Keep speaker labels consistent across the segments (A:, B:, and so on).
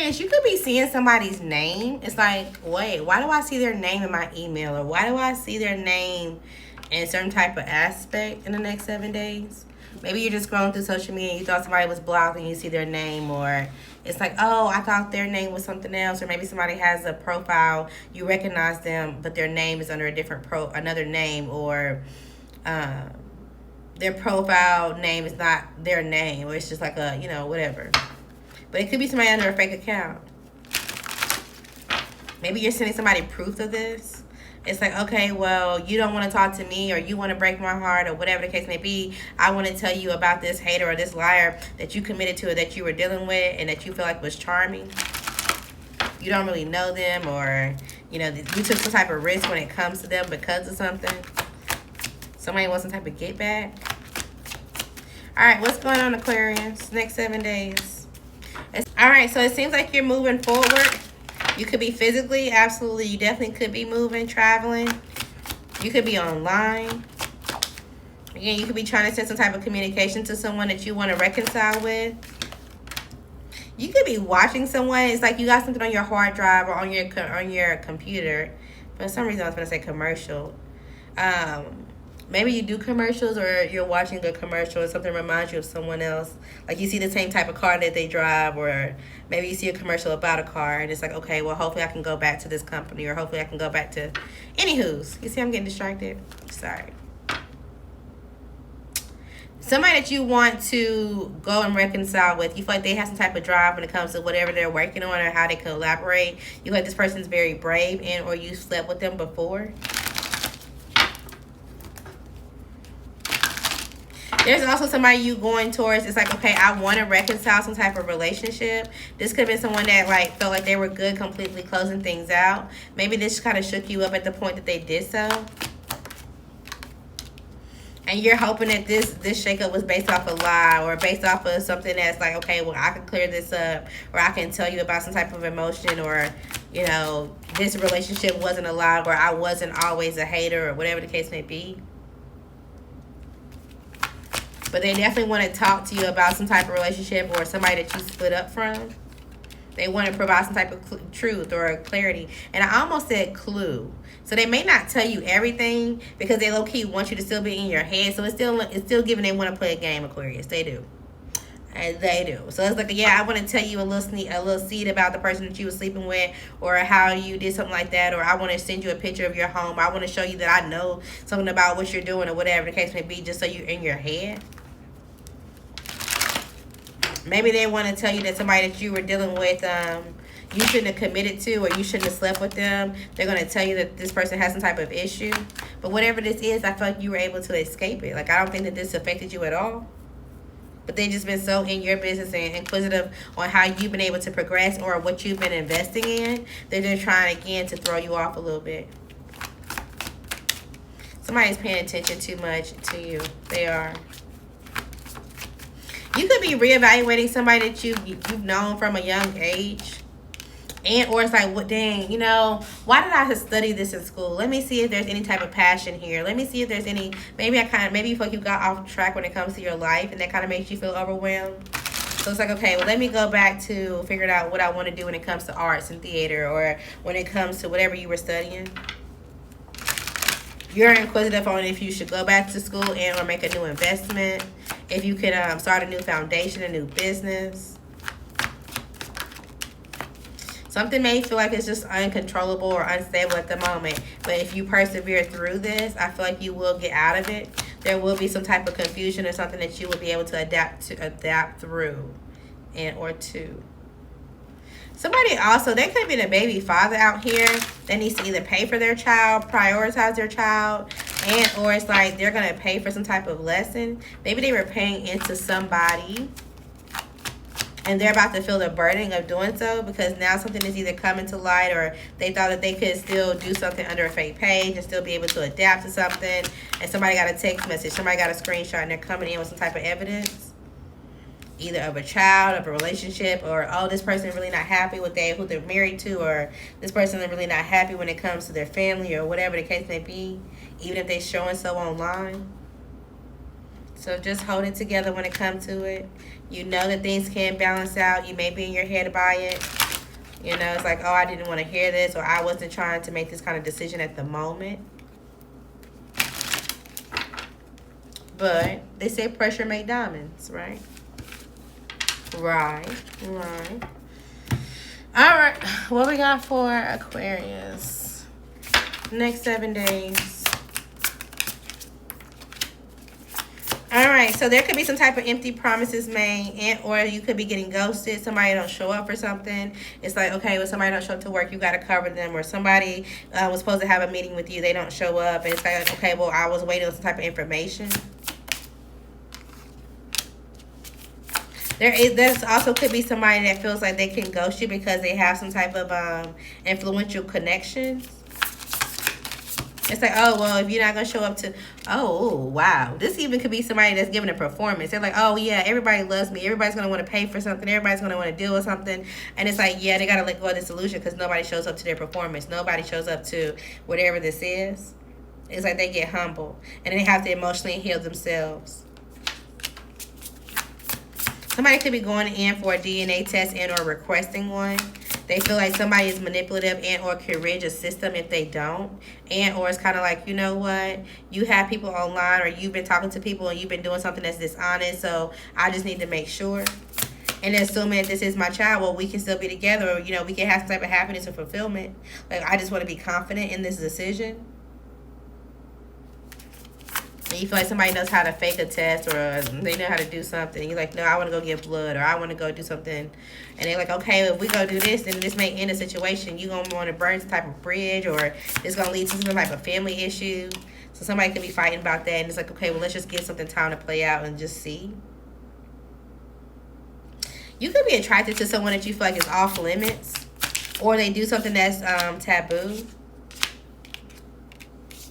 A: Aquarius, you could be seeing somebody's name. It's like, wait, why do I see their name in my email? Or why do I see their name in a certain type of aspect in the next 7 days? Maybe you're just scrolling through social media and you thought somebody was blocked and you see their name. Or it's like, oh, I thought their name was something else. Or maybe somebody has a profile, you recognize them, but their name is under a different another name. Or their profile name is not their name. Or it's just like a, whatever. But it could be somebody under a fake account. Maybe you're sending somebody proof of this. It's like, okay, well, you don't want to talk to me, or you want to break my heart, or whatever the case may be. I want to tell you about this hater or this liar that you committed to, or that you were dealing with, and that you feel like was charming. You don't really know them, or, you took some type of risk when it comes to them because of something. Somebody wants some type of get back. All right, what's going on, Aquarius? Next 7 days. All right, so it seems like you're moving forward. You could be physically, absolutely. You definitely could be moving, traveling. You could be online. Again, you could be trying to send some type of communication to someone that you want to reconcile with. You could be watching someone. It's like you got something on your hard drive or on your computer. For some reason, I was going to say commercial. Maybe you do commercials, or you're watching a commercial and something reminds you of someone else. Like you see the same type of car that they drive, or maybe you see a commercial about a car and it's like, okay, well, hopefully I can go back to this company, or hopefully I can go back to anywho's. You see I'm getting distracted? Sorry. Somebody that you want to go and reconcile with. You feel like they have some type of drive when it comes to whatever they're working on or how they collaborate. You feel like this person's very brave, and or you slept with them before. There's also somebody you going towards. It's like, okay, I want to reconcile some type of relationship. This could have been someone that felt like they were good, completely closing things out. Maybe this kind of shook you up at the point that they did so. And you're hoping that this shakeup was based off a lie, or based off of something that's like, okay, well, I can clear this up, or I can tell you about some type of emotion, or, this relationship wasn't a lie, or I wasn't always a hater, or whatever the case may be. But they definitely want to talk to you about some type of relationship or somebody that you split up from. They want to provide some type of truth or clarity. And I almost said clue. So they may not tell you everything because they low-key want you to still be in your head. So it's still giving they want to play a game, Aquarius. They do. And they do. So it's like, yeah, I want to tell you a little seed about the person that you were sleeping with, or how you did something like that, or I want to send you a picture of your home. I want to show you that I know something about what you're doing, or whatever the case may be, just so you're in your head. Maybe they want to tell you that somebody that you were dealing with, you shouldn't have committed to, or you shouldn't have slept with them. They're going to tell you that this person has some type of issue. But whatever this is, I feel like you were able to escape it. Like, I don't think that this affected you at all. But they've just been so in your business and inquisitive on how you've been able to progress, or what you've been investing in. They're just trying, again, to throw you off a little bit. Somebody's paying attention too much to you. They are. You could be reevaluating somebody that you've known from a young age. And or it's like, what, dang, why did I study this in school? Let me see if there's any type of passion here. Let me see if there's any, maybe you feel like you got off track when it comes to your life, and that kind of makes you feel overwhelmed. So it's like, okay, well, let me go back to figuring out what I want to do when it comes to arts and theater, or when it comes to whatever you were studying. You're inquisitive on if you should go back to school and or make a new investment. If you could start a new foundation, a new business. Something may feel like it's just uncontrollable or unstable at the moment. But if you persevere through this, I feel like you will get out of it. There will be some type of confusion or something that you will be able to adapt through or to. Somebody also, they could be a baby father out here that needs to either pay for their child, prioritize their child, and or it's like they're going to pay for some type of lesson. Maybe they were paying into somebody, and they're about to feel the burden of doing so because now something is either coming to light, or they thought that they could still do something under a fake page and still be able to adapt to something, and somebody got a text message, somebody got a screenshot, and they're coming in with some type of evidence. Either of a child, of a relationship, or, oh, this person is really not happy with who they're married to, or this person is really not happy when it comes to their family, or whatever the case may be, even if they're showing so online. So just hold it together when it comes to it. You know that things can balance out. You may be in your head by it, You know, it's like, oh, I didn't want to hear this, or I wasn't trying to make this kind of decision at the moment. But they say pressure make diamonds, right? Right. All right. What we got for Aquarius? Next 7 days. All right, so there could be some type of empty promises made, or you could be getting ghosted. Somebody don't show up for something. It's like, okay, when somebody don't show up to work, you got to cover them. Or somebody was supposed to have a meeting with you, they don't show up. And it's like, okay, well, I was waiting on some type of information. There's also could be somebody that feels like they can ghost you because they have some type of influential connections. It's like, oh, well, if you're not going to show up to, oh, wow. This even could be somebody that's giving a performance. They're like, oh, yeah, everybody loves me. Everybody's going to want to pay for something. Everybody's going to want to deal with something. And it's like, yeah, they got to let go of this illusion because nobody shows up to their performance. Nobody shows up to whatever this is. It's like they get humble. And they have to emotionally heal themselves. Somebody could be going in for a DNA test and or requesting one. They feel like somebody is manipulative and or can rid a system if they don't. And or it's kind of like, you know what? You have people online or you've been talking to people and you've been doing something that's dishonest. So I just need to make sure. And assuming that this is my child, well, we can still be together. Or, you know, we can have some type of happiness and fulfillment. Like, I just want to be confident in this decision. And you feel like somebody knows how to fake a test or they know how to do something. And you're like, no, I want to go get blood or I want to go do something. And they're like, okay, if we go do this, then this may end a situation. You're going to want to burn some type of bridge or it's going to lead to some type of family issue. So somebody could be fighting about that. And it's like, okay, well, let's just give something time to play out and just see. You could be attracted to someone that you feel like is off limits. Or they do something that's taboo.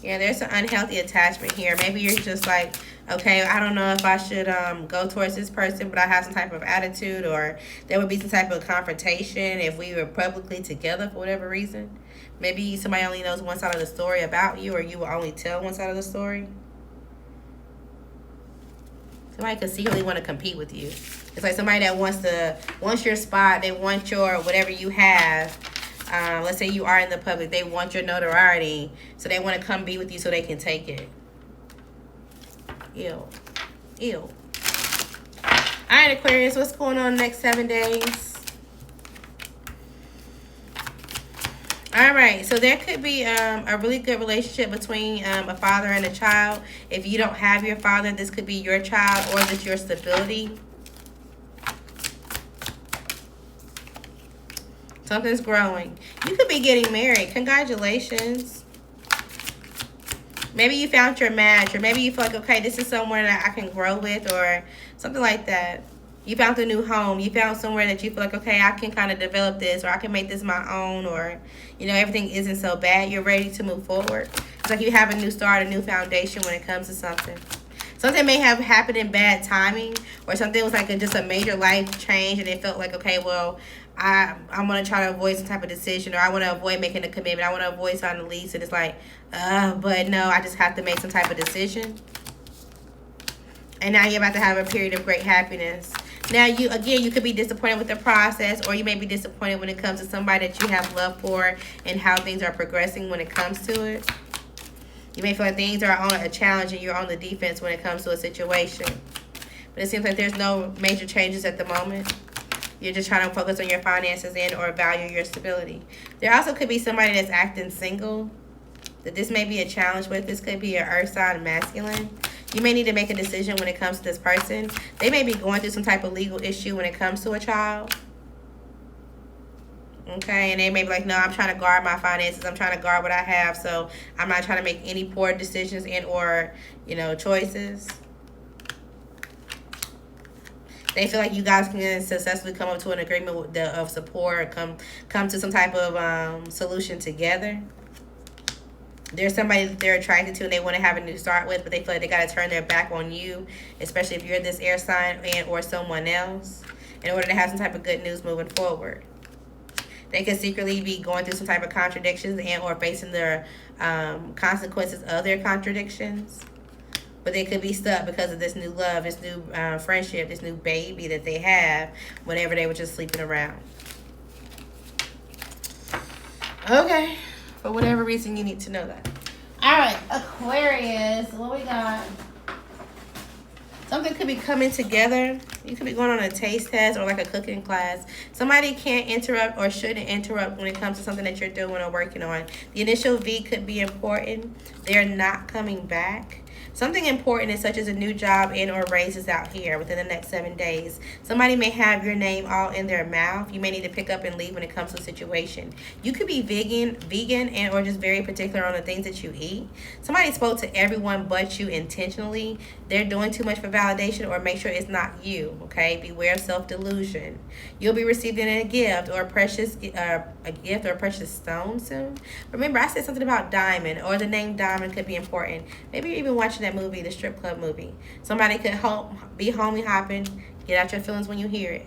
A: Yeah, there's an unhealthy attachment here. Maybe you're just like, okay, I don't know if I should go towards this person, but I have some type of attitude, or there would be some type of confrontation if we were publicly together for whatever reason. Maybe somebody only knows one side of the story about you, or you will only tell one side of the story. Somebody could secretly want to compete with you. It's like somebody that wants your spot, they want your whatever you have. Let's say you are in the public, they want your notoriety, so they want to come be with you so they can take it. Ew. All right, Aquarius, what's going on next 7 days? All right, so there could be a really good relationship between a father and a child. If you don't have your father, this could be your child or this your stability. Something's growing. You could be getting married. Congratulations. Maybe you found your match, or maybe you feel like, okay, this is somewhere that I can grow with, or something like that. You found a new home. You found somewhere that you feel like, okay, I can kind of develop this, or I can make this my own, or, you know, everything isn't so bad. You're ready to move forward. It's like you have a new start, a new foundation when it comes to something. Something may have happened in bad timing, or something was like just a major life change, and it felt like, okay, well, I want to try to avoid some type of decision, or I want to avoid making a commitment. I want to avoid signing a lease. And it's like, but no, I just have to make some type of decision. And now you're about to have a period of great happiness. Now, you could be disappointed with the process, or you may be disappointed when it comes to somebody that you have love for and how things are progressing when it comes to it. You may feel like things are on a challenge and you're on the defense when it comes to a situation. But it seems like there's no major changes at the moment. You're just trying to focus on your finances and or value your stability. There also could be somebody that's acting single that this may be a challenge with. This could be an earth sign masculine. You may need to make a decision when it comes to this person. They may be going through some type of legal issue when it comes to a child. Okay, and they may be like, no, I'm trying to guard my finances. I'm trying to guard what I have, so I'm not trying to make any poor decisions and or, you know, choices. They feel like you guys can successfully come up to an agreement of support, come to some type of solution together. There's somebody that they're attracted to and they want to have a new start with, but they feel like they got to turn their back on you, especially if you're this air sign and or someone else, in order to have some type of good news moving forward. They could secretly be going through some type of contradictions and or facing their consequences of their contradictions. But they could be stuck because of this new love, this new friendship, this new baby that they have whenever they were just sleeping around. Okay. For whatever reason, you need to know that. All right, Aquarius. What we got? Something could be coming together. You could be going on a taste test or like a cooking class. Somebody can't interrupt or shouldn't interrupt when it comes to something that you're doing or working on. The initial V could be important. They're not coming back. Something important is such as a new job and or raises out here within the next 7 days. Somebody may have your name all in their mouth. You may need to pick up and leave when it comes to a situation. You could be vegan and or just very particular on the things that you eat. Somebody spoke to everyone but you intentionally. They're doing too much for validation, or make sure it's not you. Okay, beware of self-delusion. You'll be receiving a gift or a gift or a precious stone soon. Remember, I said something about diamond, or the name diamond could be important. Maybe you're even watching that movie, the strip club movie. Somebody could be homie hopping. Get out your feelings when you hear it.